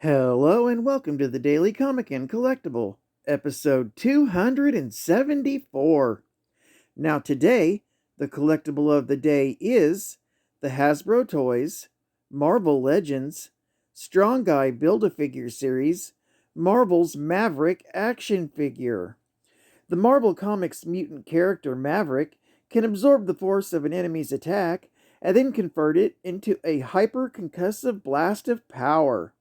Hello and welcome to the Daily Comic and Collectible, episode 274. Now today, the collectible of the day is the Hasbro Toys, Marvel Legends, Strong Guy Build-A-Figure series, Marvel's Maverick action figure. The Marvel Comics mutant character Maverick can absorb the force of an enemy's attack and then convert it into a hyper-concussive blast of power.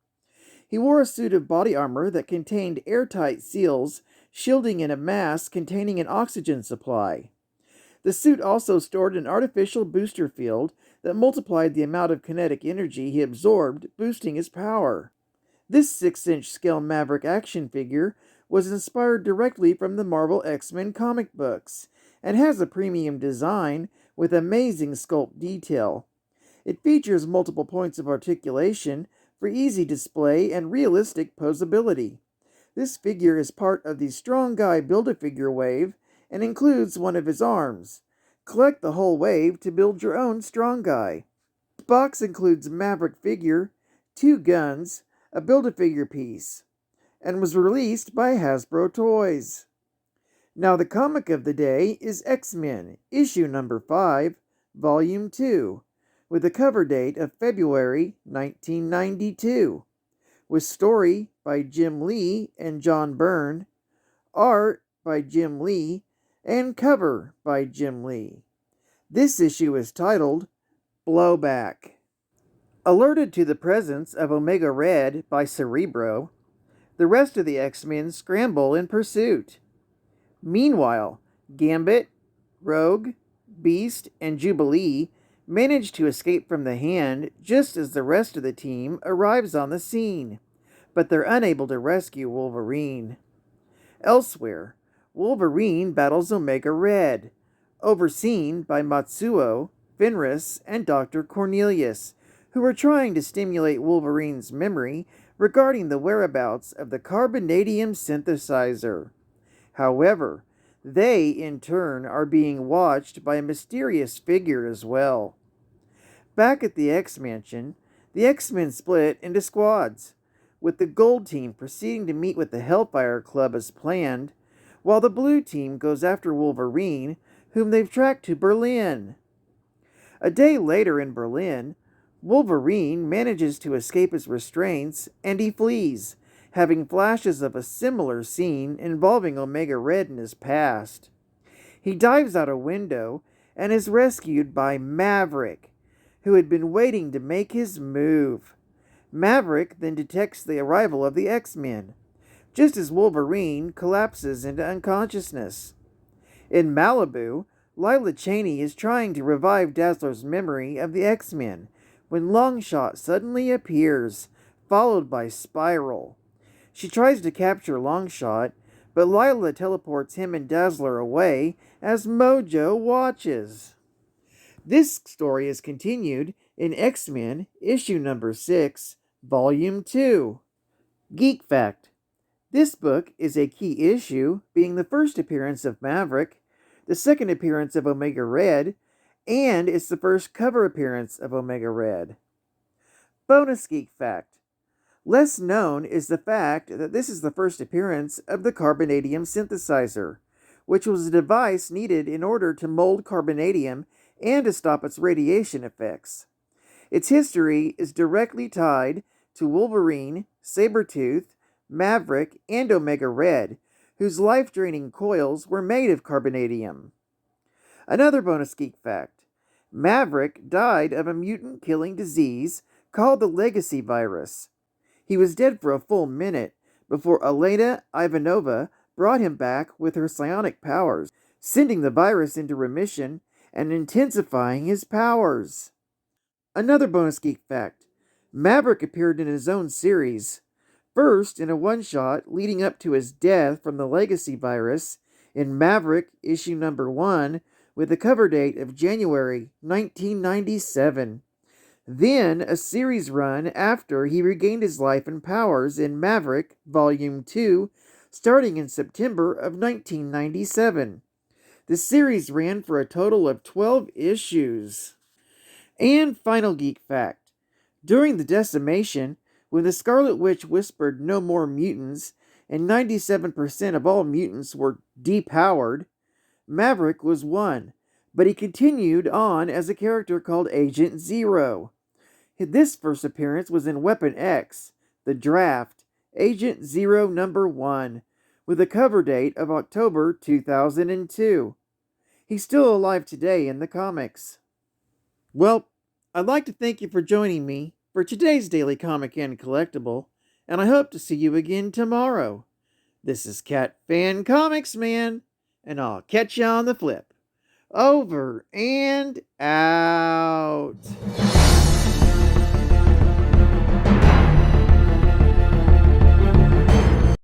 He wore a suit of body armor that contained airtight seals, shielding in a mask containing an oxygen supply. The suit also stored an artificial booster field that multiplied the amount of kinetic energy he absorbed, boosting his power. This 6-inch scale Maverick action figure was inspired directly from the Marvel X-Men comic books, and has a premium design with amazing sculpt detail. It features multiple points of articulation for easy display and realistic posability. This figure is part of the Strong Guy Build-A-Figure wave and includes one of his arms. Collect the whole wave to build your own Strong Guy. The box includes a Maverick figure, 2 guns, a Build-A-Figure piece, and was released by Hasbro Toys. Now the comic of the day is X-Men, issue number 5, volume 2. With a cover date of February 1992, with story by Jim Lee and John Byrne, art by Jim Lee, and cover by Jim Lee. This issue is titled Blowback. Alerted to the presence of Omega Red by Cerebro, the rest of the X-Men scramble in pursuit. Meanwhile, Gambit, Rogue, Beast, and Jubilee manage to escape from the Hand just as the rest of the team arrives on the scene, but they're unable to rescue Wolverine. Elsewhere, Wolverine battles Omega Red, overseen by Matsuo, Fenris, and Dr. Cornelius, who are trying to stimulate Wolverine's memory regarding the whereabouts of the carbonadium synthesizer. However, they, in turn, are being watched by a mysterious figure as well. Back at the X-Mansion, the X-Men split into squads, with the Gold Team proceeding to meet with the Hellfire Club as planned, while the Blue Team goes after Wolverine, whom they've tracked to Berlin. A day later in Berlin, Wolverine manages to escape his restraints and he flees, having flashes of a similar scene involving Omega Red in his past. He dives out a window and is rescued by Maverick, who had been waiting to make his move. Maverick then detects the arrival of the X-Men, just as Wolverine collapses into unconsciousness. In Malibu, Lila Cheney is trying to revive Dazzler's memory of the X-Men when Longshot suddenly appears, followed by Spiral. She tries to capture Longshot, but Lila teleports him and Dazzler away as Mojo watches. This story is continued in X-Men, issue number 6, volume 2. Geek Fact. This book is a key issue, being the first appearance of Maverick, the second appearance of Omega Red, and it's the first cover appearance of Omega Red. Bonus Geek Fact. Less known is the fact that this is the first appearance of the carbonadium synthesizer, which was a device needed in order to mold carbonadium and to stop its radiation effects. Its history is directly tied to Wolverine, Sabretooth, Maverick, and Omega Red, whose life-draining coils were made of carbonadium. Another bonus geek fact. Maverick died of a mutant-killing disease called the Legacy Virus. He was dead for a full minute before Elena Ivanova brought him back with her psionic powers, sending the virus into remission and intensifying his powers. Another bonus geek fact. Maverick appeared in his own series, first in a one-shot leading up to his death from the Legacy Virus in Maverick issue number 1 with a cover date of January 1997. Then a series run after he regained his life and powers in Maverick Volume 2, starting in September of 1997. The series ran for a total of 12 issues. And final geek fact. During the decimation, When the Scarlet Witch whispered no more mutants, and 97% of all mutants were depowered, Maverick was one, but he continued on as a character called Agent Zero. This first appearance was in Weapon X, The Draft, Agent Zero Number 1, with a cover date of October 2002. He's still alive today in the comics. Well, I'd like to thank you for joining me for today's Daily Comic and Collectible, and I hope to see you again tomorrow. This is CatFan ComicsMan, and I'll catch you on the flip. Over and out.